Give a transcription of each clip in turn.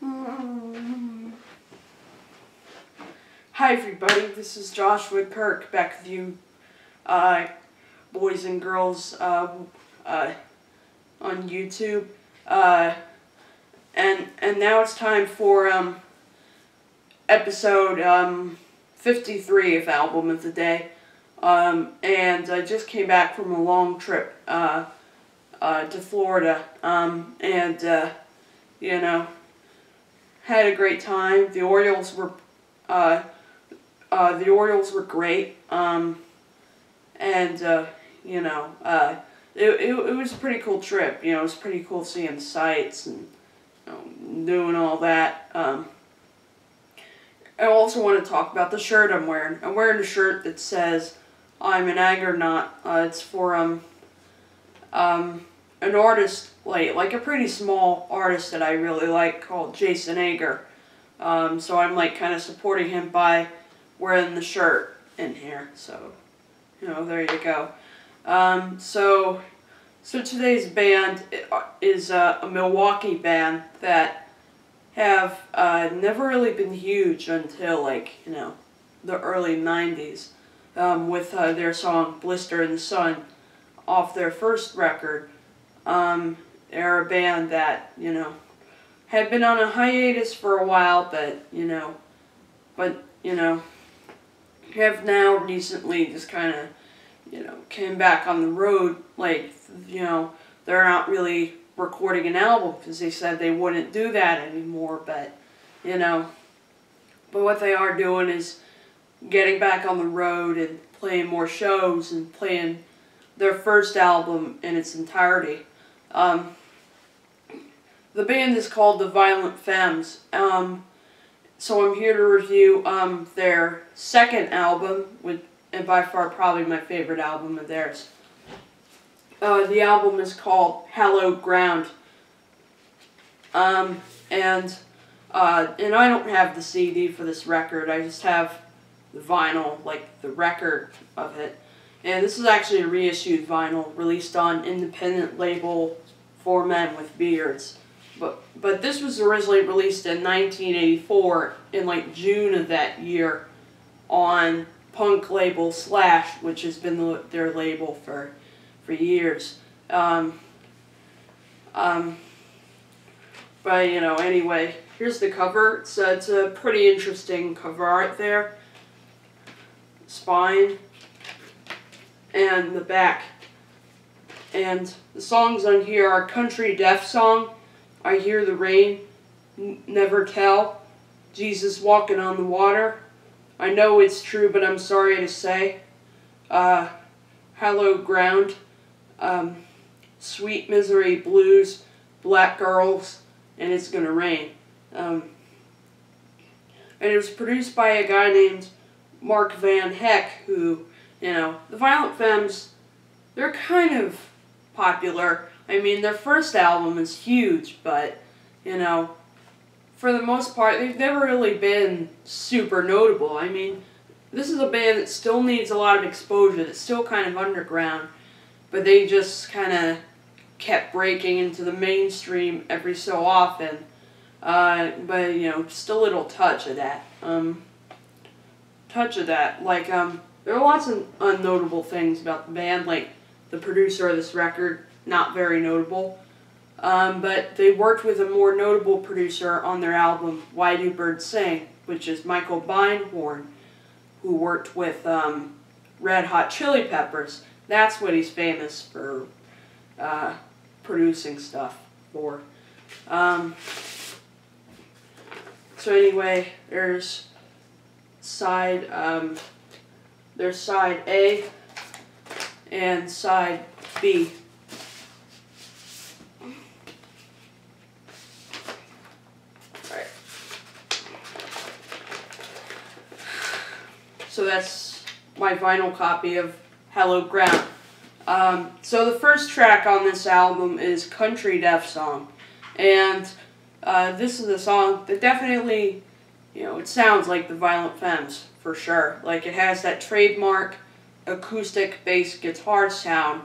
Hi everybody, this is Joshua Kirk back with you, boys and girls on YouTube, and now it's time for episode 53 of Album of the Day, and I just came back from a long trip to Florida, and you know, had a great time. The Orioles were great, and you know, it was a pretty cool trip. You know, it was pretty cool seeing the sights and doing all that. I also want to talk about the shirt I'm wearing. I'm wearing a shirt that says "I'm an Aggernaut." It's for an artist, like a pretty small artist that I really like, called Jason Ager. So I'm like kind of supporting him by wearing the shirt in here. So, you know, there you go. So today's band is a Milwaukee band that have never really been huge until, like, you know, the early 90s, with their song "Blister in the Sun" off their first record. They're a band that, you know, had been on a hiatus for a while, but you know, have now recently just kind of, you know, came back on the road. Like, you know, they're not really recording an album because they said they wouldn't do that anymore, but, you know, but what they are doing is getting back on the road and playing more shows and playing their first album in its entirety. The band is called the Violent Femmes. So I'm here to review their second album, and by far probably my favorite album of theirs. The album is called "Hallowed Ground." And I don't have the CD for this record. I just have the vinyl, like the record of it. And this is actually a reissued vinyl released on independent label For Men with Beards. But this was originally released in 1984 in like June of that year on punk label Slash, which has been their label for years. But you know, anyway, here's the cover. It's a pretty interesting cover art there. Spine and the back. And the songs on here are Country Deaf Song, I Hear the Rain, Never Tell, Jesus Walking on the Water, I Know It's True But I'm Sorry to Say, Hallowed Ground, Sweet Misery Blues, Black Girls, and It's Gonna Rain. And it was produced by a guy named Mark Van Heck, who, you know, the Violent Femmes, they're kind of popular. I mean, their first album is huge, but, you know, for the most part, they've never really been super notable. I mean, this is a band that still needs a lot of exposure, that's still kind of underground, but they just kind of kept breaking into the mainstream every so often. But, you know, just a little touch of that. Like, there are lots of unnotable things about the band, like the producer of this record, not very notable. But they worked with a more notable producer on their album, Why Do Birds Sing, which is Michael Beinhorn, who worked with Red Hot Chili Peppers. That's what he's famous for producing stuff for. So anyway, there's side A and side B. Alright. So that's my vinyl copy of Hallowed Ground. So the first track on this album is Country Deaf Song. And this is a song that definitely, you know, it sounds like the Violent Femmes, for sure. Like, it has that trademark acoustic bass guitar sound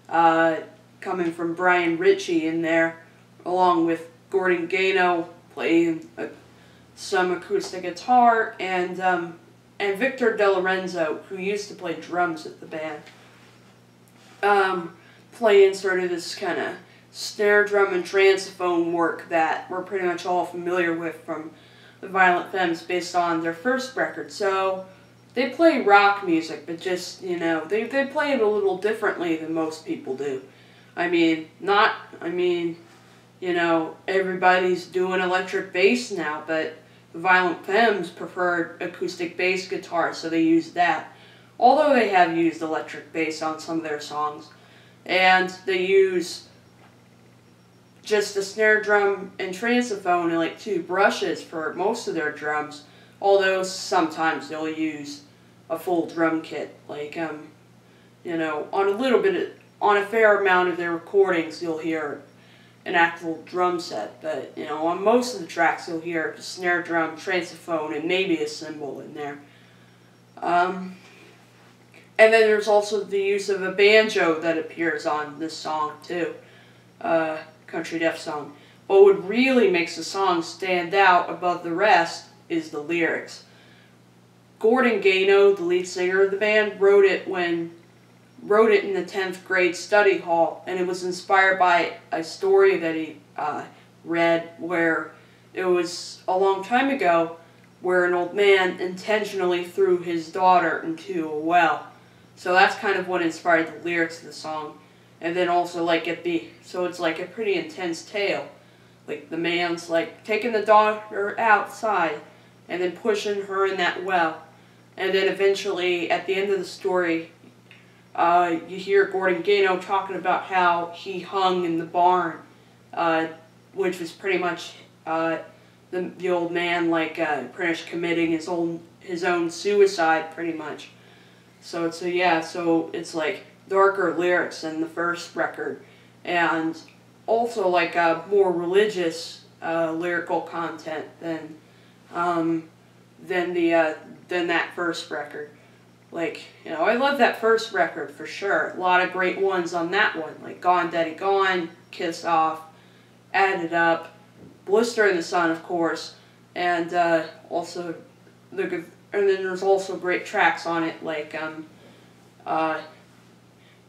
coming from Brian Ritchie in there, along with Gordon Gano playing some acoustic guitar, and Victor De Lorenzo, who used to play drums with the band, playing sort of this kind of snare drum and transphone work that we're pretty much all familiar with from the Violent Femmes based on their first record. So they play rock music, but just, you know, they play it a little differently than most people do. You know, everybody's doing electric bass now, but the Violent Femmes preferred acoustic bass guitar, so they used that. Although they have used electric bass on some of their songs. And they use just a snare drum and transphone and like 2 brushes for most of their drums. Although sometimes they'll use a full drum kit. Like, you know, on a fair amount of their recordings, you'll hear an actual drum set, but, you know, on most of the tracks you'll hear a snare drum, transphone, and maybe a cymbal in there. And then there's also the use of a banjo that appears on this song, too. Country Deaf song. What really makes the song stand out above the rest is the lyrics. Gordon Gano, the lead singer of the band, wrote it in the 10th grade study hall, and it was inspired by a story that he read where it was a long time ago where an old man intentionally threw his daughter into a well. So that's kind of what inspired the lyrics of the song. And then also, like, so it's like a pretty intense tale. Like, the man's like taking the daughter outside and then pushing her in that well. And then eventually, at the end of the story, you hear Gordon Gano talking about how he hung in the barn, which was pretty much the old man, like, pretty much committing his own suicide, pretty much. So it's like darker lyrics than the first record, and also like more religious lyrical content than that first record. Like, you know, I love that first record for sure. A lot of great ones on that one, like Gone Daddy Gone, Kiss Off, Add It Up, Blister in the Sun, of course, and also and then there's also great tracks on it, like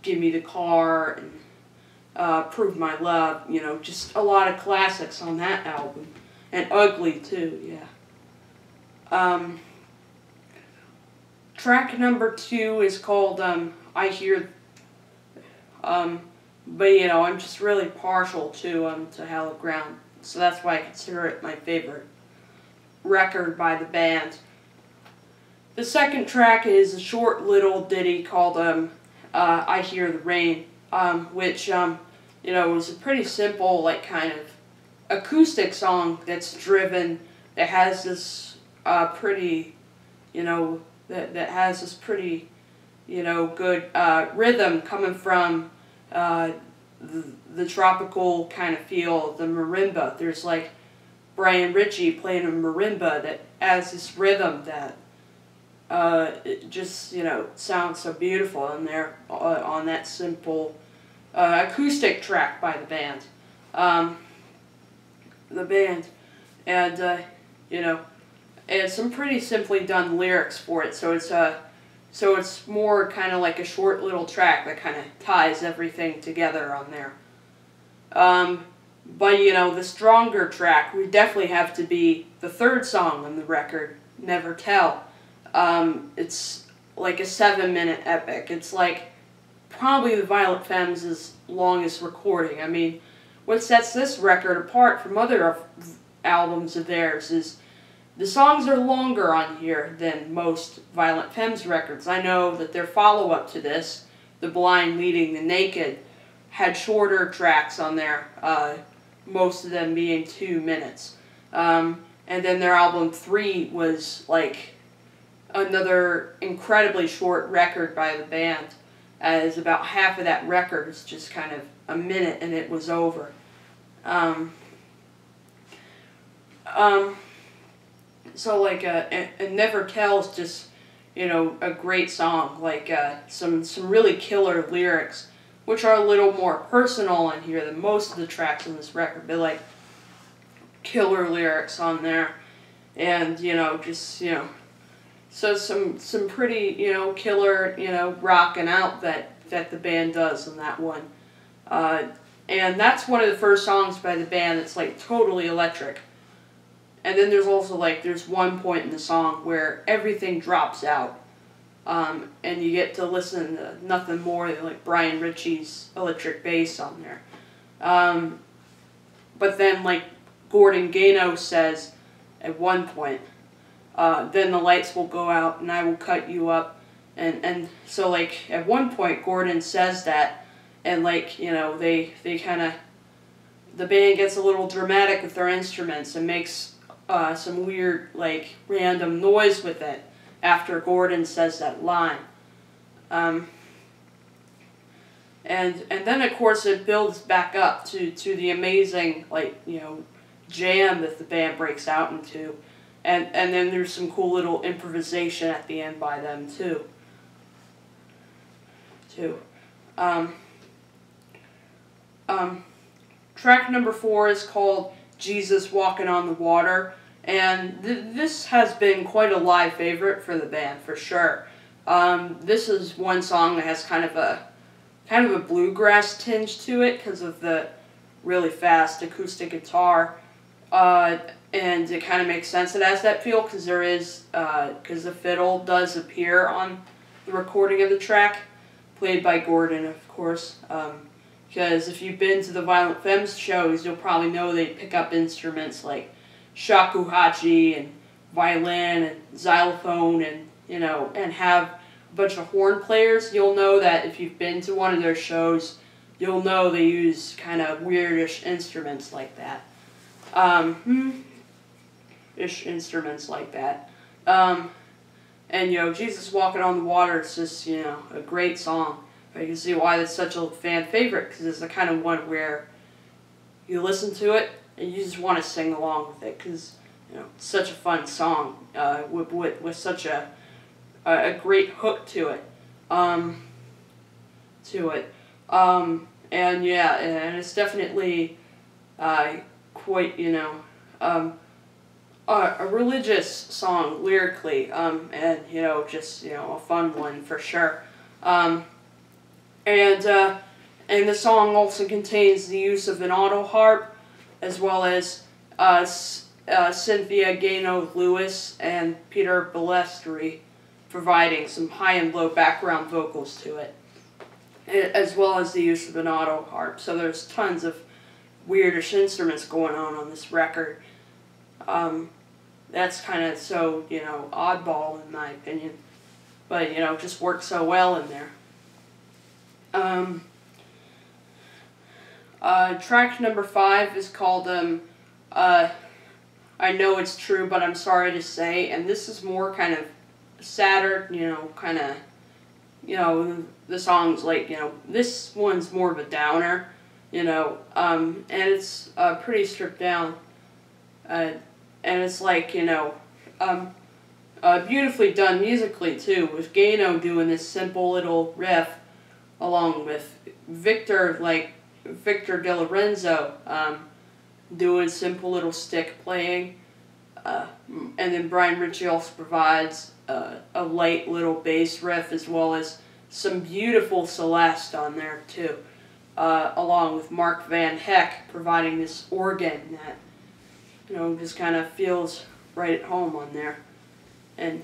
Give Me the Car and Prove My Love. You know, just a lot of classics on that album, and Ugly too. Yeah. Track number 2 is called I Hear, but, you know, I'm just really partial to Hallowed Ground, so that's why I consider it my favorite record by the band. The second track is a short little ditty called I Hear the Rain, which, you know, was a pretty simple, like, kind of acoustic song that's driven, that has this pretty, you know, that has this pretty, you know, good rhythm coming from the tropical kind of feel of the marimba. There's like Brian Ritchie playing a marimba that has this rhythm that it just, you know, sounds so beautiful in there on that simple acoustic track by the band. And you know, and some pretty simply done lyrics for it. So it's more kind of like a short little track that kind of ties everything together on there. But, you know, the stronger track would definitely have to be the third song on the record, Never Tell. It's like a 7-minute epic. It's like probably the Violent Femmes' longest recording. I mean, what sets this record apart from other albums of theirs is the songs are longer on here than most Violent Femmes records. I know that their follow-up to this, The Blind Leading the Naked, had shorter tracks on there, most of them being 2 minutes. And then their album 3 was like another incredibly short record by the band, as about half of that record is just kind of a minute and it was over. So like, and Never Tell's just, you know, a great song, like some really killer lyrics, which are a little more personal on here than most of the tracks on this record. But like, killer lyrics on there, and just so some pretty killer rocking out that the band does on that one, and that's one of the first songs by the band that's like totally electric. And then there's also there's one point in the song where everything drops out, and you get to listen to nothing more than Brian Ritchie's electric bass on there. But then Gordon Gano says at one point, then the lights will go out and I will cut you up. And so at one point Gordon says that, and they kind of, the band gets a little dramatic with their instruments and makes some weird random noise with it after Gordon says that line. And then of course it builds back up to the amazing jam that the band breaks out into, and then there's some cool little improvisation at the end by them too. Track number 4 is called Jesus Walking on the Water, and this has been quite a live favorite for the band for sure. This is one song that has kind of a bluegrass tinge to it because of the really fast acoustic guitar, and it kind of makes sense it has that feel because because the fiddle does appear on the recording of the track, played by Gordon, of course. Because if you've been to the Violent Femmes shows, you'll probably know they pick up instruments like shakuhachi and violin and xylophone and have a bunch of horn players. You'll know that if you've been to one of their shows, you'll know they use kind of weirdish instruments like that. Instruments like that. And Jesus Walking on the Water is just a great song. You can see why it's such a fan favorite, because it's the kind of one where you listen to it and you just want to sing along with it, because it's such a fun song with such a great hook to it. And yeah, and it's definitely quite a religious song lyrically, and just a fun one for sure. And the song also contains the use of an auto harp, as well as Cynthia Gano Lewis and Peter Ballesteri providing some high and low background vocals to it, as well as the use of an auto harp. So there's tons of weirdish instruments going on this record. That's kind of so oddball in my opinion, but just works so well in there. Track number 5 is called I Know It's True But I'm Sorry to Say, and this is more kind of sadder, kind of, the song's this one's more of a downer, and it's pretty stripped down, and it's beautifully done musically too, with Gano doing this simple little riff along with Victor De Lorenzo doing simple little stick playing, and then Brian Ritchie also provides a light little bass riff, as well as some beautiful Celeste on there too, along with Mark Van Heck providing this organ that just kind of feels right at home on there, and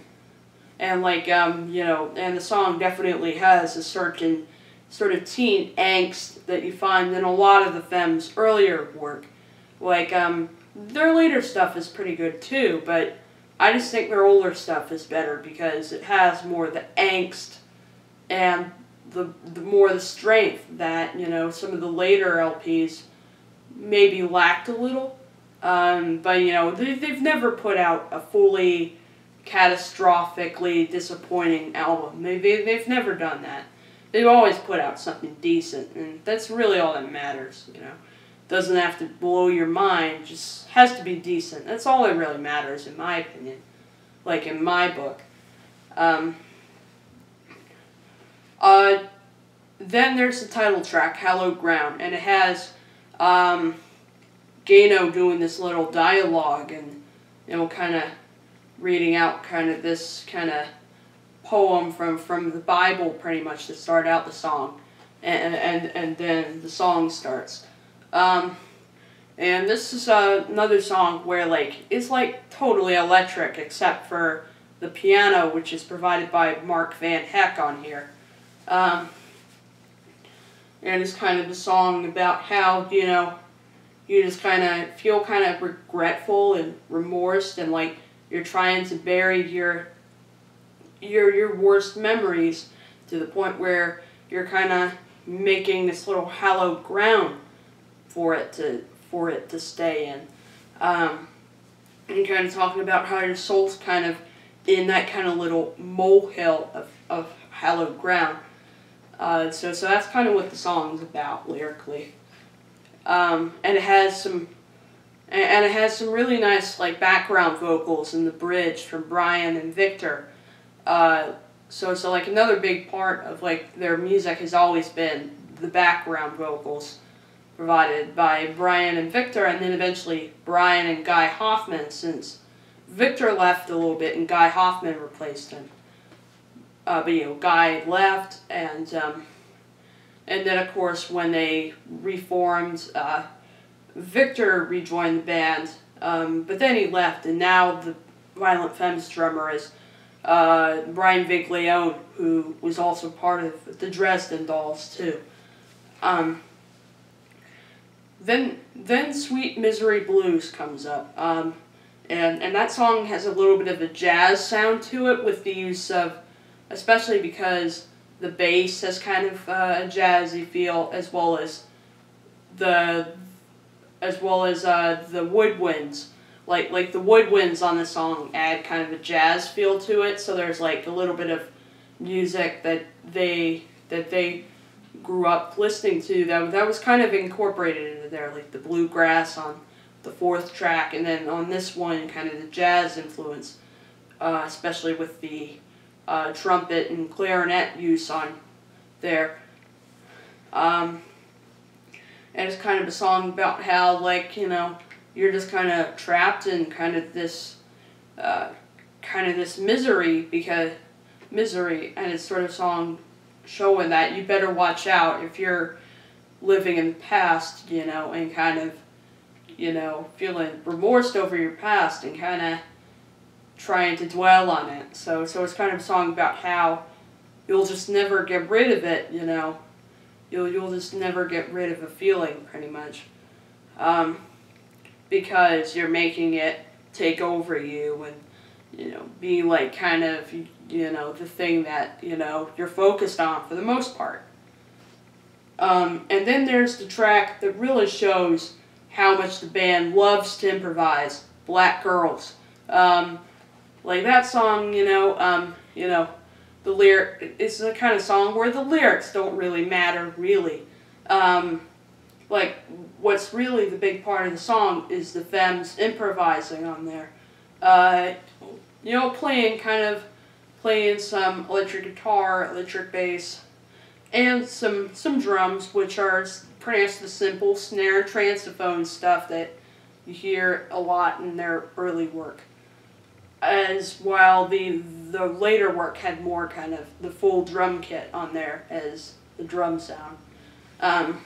and the song definitely has a certain sort of teen angst that you find in a lot of the Femmes' earlier work. Their later stuff is pretty good too, but I just think their older stuff is better because it has more of the angst and the more the strength that some of the later LPs maybe lacked a little. But they've never put out a fully catastrophically disappointing album. They've never done that. They've always put out something decent, and that's really all that matters. Doesn't have to blow your mind, just has to be decent. That's all that really matters, in my opinion. In my book. Then there's the title track, Hallowed Ground, and it has Gano doing this little dialogue and, you know, kind of reading out kind of this kind of poem from the Bible, pretty much, to start out the song, and then the song starts. And this is another song where, like, it's like totally electric except for the piano, which is provided by Mark Van Heck on here. And it's kind of a song about how, you know, you just kind of feel kind of regretful and remorsed, and like you're trying to bury your worst memories to the point where you're kind of making this little hallowed ground for it to stay in. And kind of talking about how your soul's kind of in that kind of little molehill of hallowed ground. So that's kind of what the song's about lyrically. And it has some really nice, like, background vocals in the bridge from Brian and Victor. So like another big part of, like, their music has always been the background vocals provided by Brian and Victor, and then eventually Brian and Guy Hoffman, since Victor left a little bit and Guy Hoffman replaced him. But, you know, Guy left, and then, of course, when they reformed, Victor rejoined the band, but then he left, and now the Violent Femmes drummer is Brian Viglione, who was also part of the Dresden Dolls, too. Then Sweet Misery Blues comes up, and that song has a little bit of a jazz sound to it, with the use of, especially because the bass has kind of a jazzy feel, as well as the woodwinds. Like the woodwinds on the song add kind of a jazz feel to it, so there's like a little bit of music that they grew up listening to that was kind of incorporated into there, like the bluegrass on the 4th track, and then on this one, kind of the jazz influence, especially with the trumpet and clarinet use on there. And it's kind of a song about how, like, you know, you're just kind of trapped in kind of this misery, and it's sort of a song showing that you better watch out if you're living in the past, you know, and kind of, you know, feeling remorse over your past and kind of trying to dwell on it. So it's kind of a song about how you'll just never get rid of it, you know. You'll just never get rid of a feeling, pretty much. Because you're making it take over you and, you know, be like kind of, you know, the thing that, you know, you're focused on for the most part. And then there's the track that really shows how much the band loves to improvise, Black Girls. Like that song, you know, the lyric, it's the kind of song where the lyrics don't really matter, really. Like, what's really the big part of the song is the Femmes improvising on there. You know, playing some electric guitar, electric bass, and some drums, which are pretty much the simple snare transophones stuff that you hear a lot in their early work. As while the later work had more kind of the full drum kit on there as the drum sound. And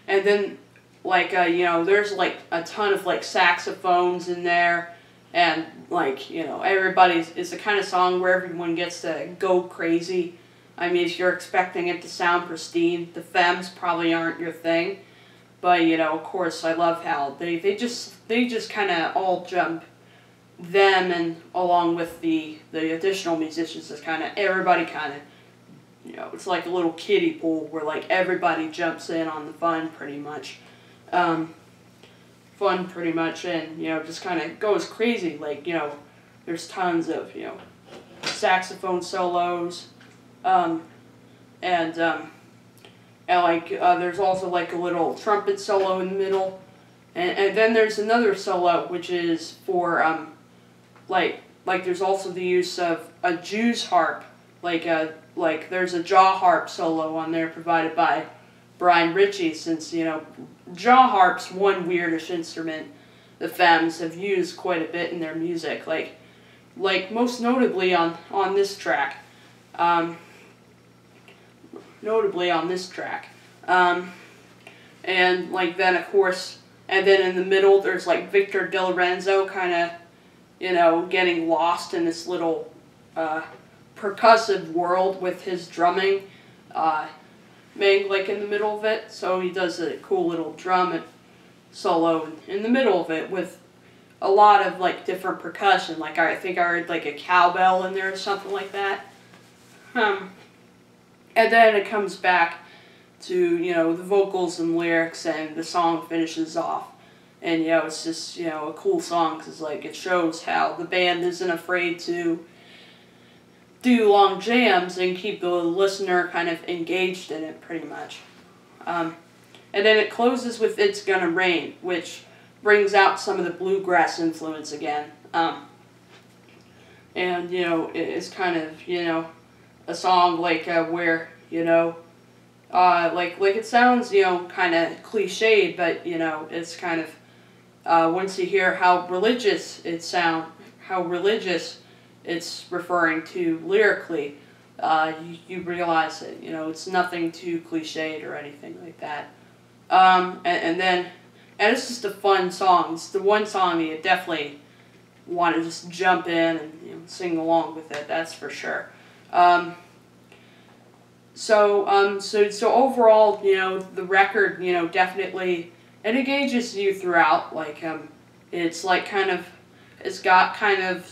then, like, you know, there's like a ton of like saxophones in there, and like, you know, it's the kind of song where everyone gets to go crazy. I mean, if you're expecting it to sound pristine, the Femmes probably aren't your thing. But, you know, of course, I love how they just kind of all jump, them and along with the additional musicians, is kind of, everybody kind of, you know, it's like a little kiddie pool where, like, everybody jumps in on the fun, pretty much. And, you know, just kind of goes crazy. Like, you know, there's tons of, you know, saxophone solos, and like, there's also, like, a little trumpet solo in the middle. And then there's another solo, which is for, like there's also the use of a Jew's harp. Like, there's a jaw harp solo on there provided by Brian Ritchie, since, you know, jaw harp's one weirdish instrument the Femmes have used quite a bit in their music, like most notably on this track. And like then of course, and then in the middle there's like Victor De Lorenzo kind of, you know, getting lost in this little percussive world with his drumming, like in the middle of it. So he does a cool little drum solo in the middle of it with a lot of like different percussion. Like I think I heard like a cowbell in there or something like that. And then it comes back to, you know, the vocals and lyrics, and the song finishes off. And, you know, it's just, you know, a cool song because, like, it shows how the band isn't afraid to do long jams and keep the listener kind of engaged in it, pretty much. And then it closes with It's Gonna Rain, which brings out some of the bluegrass influence again. And, you know, it's kind of, you know, a song like where, you know, like it sounds, you know, kind of cliched, but, you know, it's kind of, once you hear how religious it's referring to lyrically, you realize that, you know, it's nothing too cliched or anything like that. And it's just a fun song. It's the one song that you definitely want to just jump in and, you know, sing along with it, that's for sure. So overall, you know, the record, you know, definitely, it engages you throughout. Like, it's like it's got kind of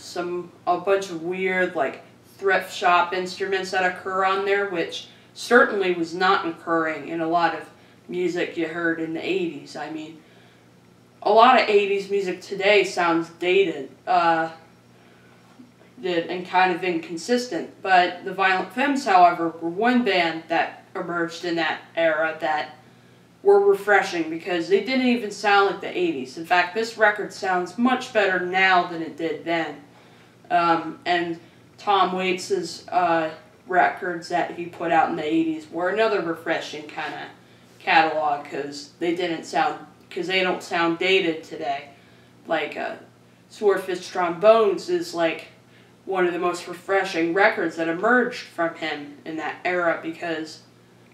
a bunch of weird, like, thrift shop instruments that occur on there, which certainly was not occurring in a lot of music you heard in the 80s. I mean, a lot of 80s music today sounds dated, and kind of inconsistent, but the Violent Femmes, however, were one band that emerged in that era that were refreshing because they didn't even sound like the 80s. In fact, this record sounds much better now than it did then. And Tom Waits' records that he put out in the 80s were another refreshing kind of catalog because they don't sound dated today. Like, Swordfish Trombones is like one of the most refreshing records that emerged from him in that era because,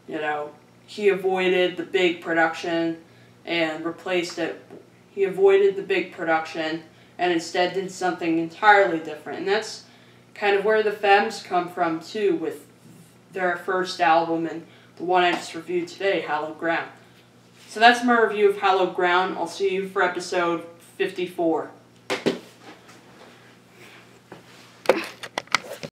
you know, he avoided the big production and replaced it. He avoided the big production and instead did something entirely different. And that's kind of where the Femmes come from, too, with their first album and the one I just reviewed today, Hallowed Ground. So that's my review of Hallowed Ground. I'll see you for episode 54.